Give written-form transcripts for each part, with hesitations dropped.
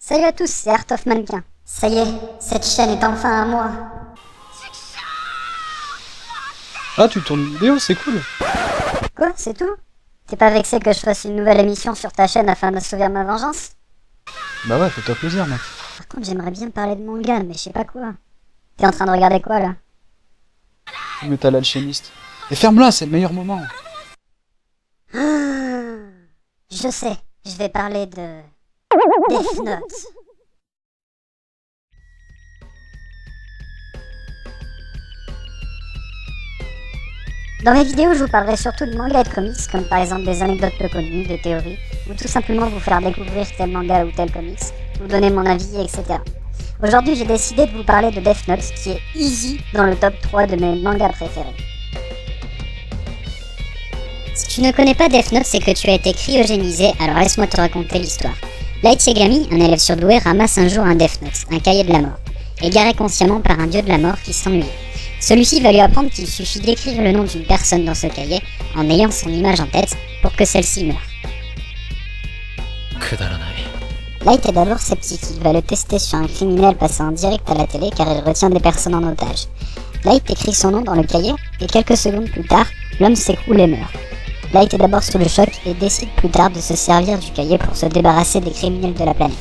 Salut à tous, c'est Art of Mannequin. Ça y est, cette chaîne est enfin à moi. Ah, tu tournes une vidéo, c'est cool. Quoi, c'est tout? T'es pas vexé que je fasse une nouvelle émission sur ta chaîne afin d'assouvir ma vengeance? Bah ouais, fais-toi plaisir, mec. Par contre, j'aimerais bien parler de manga, mais je sais pas quoi. T'es en train de regarder quoi, là? Metal Alchemist. Et ferme-la, c'est le meilleur moment. Je sais, je vais parler de... Death Note. Dans mes vidéos, je vous parlerai surtout de manga et de comics, comme par exemple des anecdotes peu connues, des théories, ou tout simplement vous faire découvrir tel manga ou tel comics, vous donner mon avis, etc. Aujourd'hui, j'ai décidé de vous parler de Death Note, qui est easy dans le top 3 de mes mangas préférés. Si tu ne connais pas Death Note, c'est que tu as été cryogénisé, alors laisse-moi te raconter l'histoire. Light Yagami, un élève surdoué, ramasse un jour un Death Note, un cahier de la mort, égaré consciemment par un dieu de la mort qui s'ennuyait. Celui-ci va lui apprendre qu'il suffit d'écrire le nom d'une personne dans ce cahier en ayant son image en tête pour que celle-ci meure. Light est d'abord sceptique, il va le tester sur un criminel passant en direct à la télé car il retient des personnes en otage. Light écrit son nom dans le cahier et quelques secondes plus tard, l'homme s'écroule et meurt. Light est d'abord sous le choc et décide plus tard de se servir du cahier pour se débarrasser des criminels de la planète.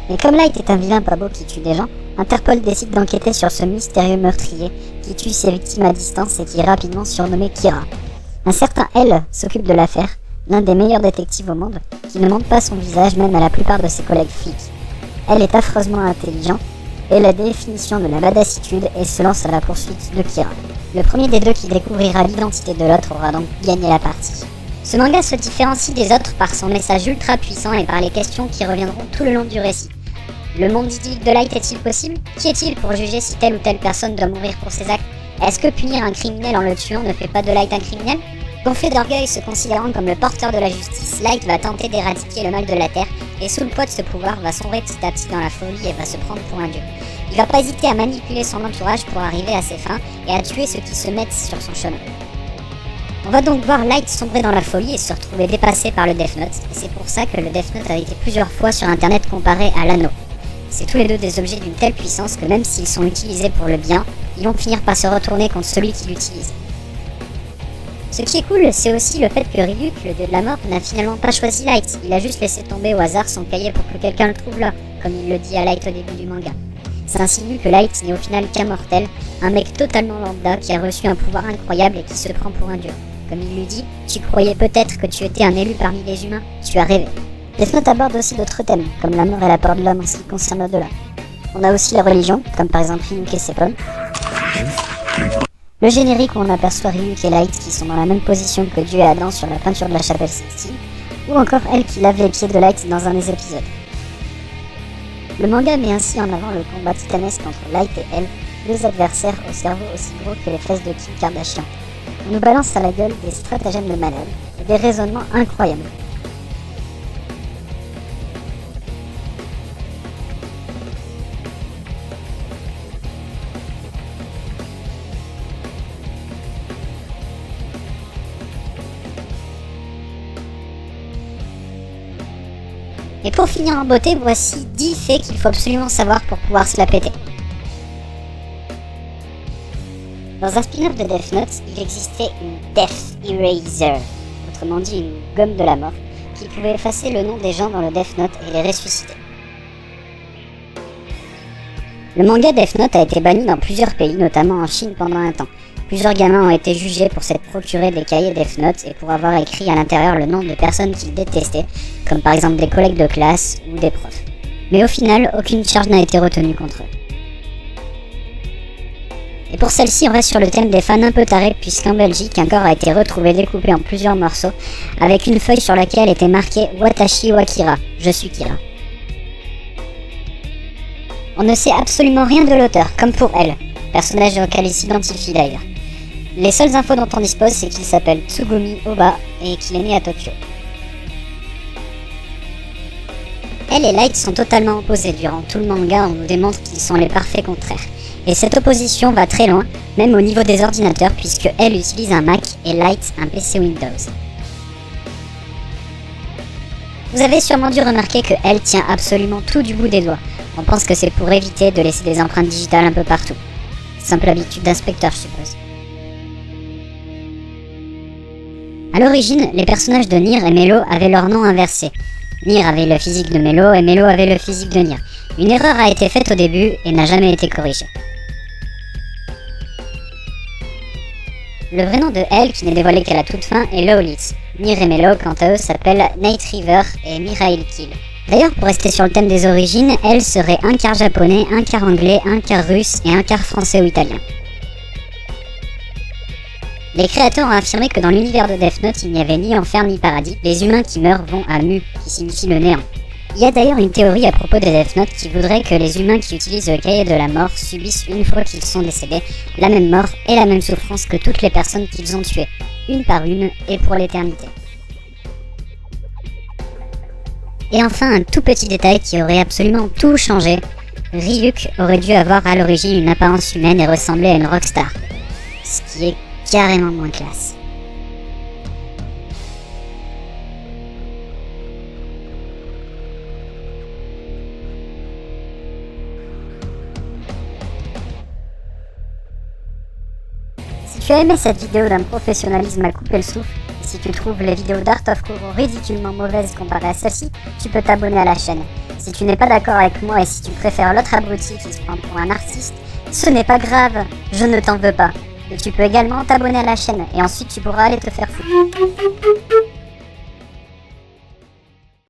Mais comme Light est un vilain pas beau qui tue des gens, Interpol décide d'enquêter sur ce mystérieux meurtrier qui tue ses victimes à distance et qui est rapidement surnommé Kira. Un certain L s'occupe de l'affaire, l'un des meilleurs détectives au monde, qui ne montre pas son visage même à la plupart de ses collègues flics. Elle est affreusement intelligent et la définition de la badassitude et se lance à la poursuite de Kira. Le premier des deux qui découvrira l'identité de l'autre aura donc gagné la partie. Ce manga se différencie des autres par son message ultra puissant et par les questions qui reviendront tout le long du récit. Le monde idyllique de Light est-il possible? Qui est-il pour juger si telle ou telle personne doit mourir pour ses actes? Est-ce que punir un criminel en le tuant ne fait pas de Light un criminel? Gonflé d'orgueil, se considérant comme le porteur de la justice, Light va tenter d'éradiquer le mal de la Terre et sous le poids de ce pouvoir va sombrer petit à petit dans la folie et va se prendre pour un dieu. Il va pas hésiter à manipuler son entourage pour arriver à ses fins et à tuer ceux qui se mettent sur son chemin. On va donc voir Light sombrer dans la folie et se retrouver dépassé par le Death Note, et c'est pour ça que le Death Note a été plusieurs fois sur internet comparé à l'anneau. C'est tous les deux des objets d'une telle puissance que même s'ils sont utilisés pour le bien, ils vont finir par se retourner contre celui qui l'utilise. Ce qui est cool, c'est aussi le fait que Ryuk, le dieu de la mort, n'a finalement pas choisi Light, il a juste laissé tomber au hasard son cahier pour que quelqu'un le trouve là, comme il le dit à Light au début du manga. Ça insinue que Light n'est au final qu'un mortel, un mec totalement lambda qui a reçu un pouvoir incroyable et qui se prend pour un dieu. Comme il lui dit, tu croyais peut-être que tu étais un élu parmi les humains, tu as rêvé. Death Note aborde aussi d'autres thèmes, comme la mort et la peur de l'homme en ce qui concerne l'au-delà. On a aussi la religion, comme par exemple Ryuk et ses pommes. Le générique où on aperçoit Ryuk et Light qui sont dans la même position que Dieu et Adam sur la peinture de la chapelle Sixtine, ou encore elle qui lave les pieds de Light dans un des épisodes. Le manga met ainsi en avant le combat titanesque entre Light et elle, deux adversaires au cerveau aussi gros que les fesses de Kim Kardashian. On nous balance à la gueule des stratagèmes de malade et des raisonnements incroyables. Et pour finir en beauté, voici 10 faits qu'il faut absolument savoir pour pouvoir se la péter. Dans un spin-off de Death Note, il existait une Death Eraser, autrement dit une gomme de la mort, qui pouvait effacer le nom des gens dans le Death Note et les ressusciter. Le manga Death Note a été banni dans plusieurs pays, notamment en Chine pendant un temps. Plusieurs gamins ont été jugés pour s'être procurés des cahiers Death Note et pour avoir écrit à l'intérieur le nom de personnes qu'ils détestaient, comme par exemple des collègues de classe ou des profs. Mais au final, aucune charge n'a été retenue contre eux. Et pour celle-ci, on reste sur le thème des fans un peu tarés, puisqu'en Belgique, un corps a été retrouvé découpé en plusieurs morceaux, avec une feuille sur laquelle était marqué « Watashi wa Kira », je suis Kira. On ne sait absolument rien de l'auteur, comme pour elle, personnage auquel il s'identifie d'ailleurs. Les seules infos dont on dispose, c'est qu'il s'appelle Tsugumi Oba et qu'il est né à Tokyo. Elle et Light sont totalement opposés. Durant tout le manga, on nous démontre qu'ils sont les parfaits contraires. Et cette opposition va très loin, même au niveau des ordinateurs, puisque elle utilise un Mac et Light un PC Windows. Vous avez sûrement dû remarquer que elle tient absolument tout du bout des doigts. On pense que c'est pour éviter de laisser des empreintes digitales un peu partout. Simple habitude d'inspecteur, je suppose. A l'origine, les personnages de Nier et Melo avaient leur nom inversé. Nier avait le physique de Melo et Melo avait le physique de Nier. Une erreur a été faite au début et n'a jamais été corrigée. Le vrai nom de elle, qui n'est dévoilé qu'à la toute fin, est Lowlitz. Nier et Melo, quant à eux, s'appellent Night River et Mirail Kill. D'ailleurs, pour rester sur le thème des origines, elle serait un quart japonais, un quart anglais, un quart russe et un quart français ou italien. Les créateurs ont affirmé que dans l'univers de Death Note, il n'y avait ni enfer ni paradis. Les humains qui meurent vont à Mu, qui signifie le néant. Il y a d'ailleurs une théorie à propos de Death Note qui voudrait que les humains qui utilisent le cahier de la mort subissent une fois qu'ils sont décédés la même mort et la même souffrance que toutes les personnes qu'ils ont tuées, une par une et pour l'éternité. Et enfin, un tout petit détail qui aurait absolument tout changé. Ryuk aurait dû avoir à l'origine une apparence humaine et ressembler à une rockstar. Ce qui est carrément moins classe. Si tu as aimé cette vidéo d'un professionnalisme à couper le souffle, et si tu trouves les vidéos d'Art of Kuro ridiculement mauvaises comparées à celle-ci, tu peux t'abonner à la chaîne. Si tu n'es pas d'accord avec moi et si tu préfères l'autre abruti qui se prend pour un artiste, ce n'est pas grave, je ne t'en veux pas. Et tu peux également t'abonner à la chaîne et ensuite tu pourras aller te faire foutre.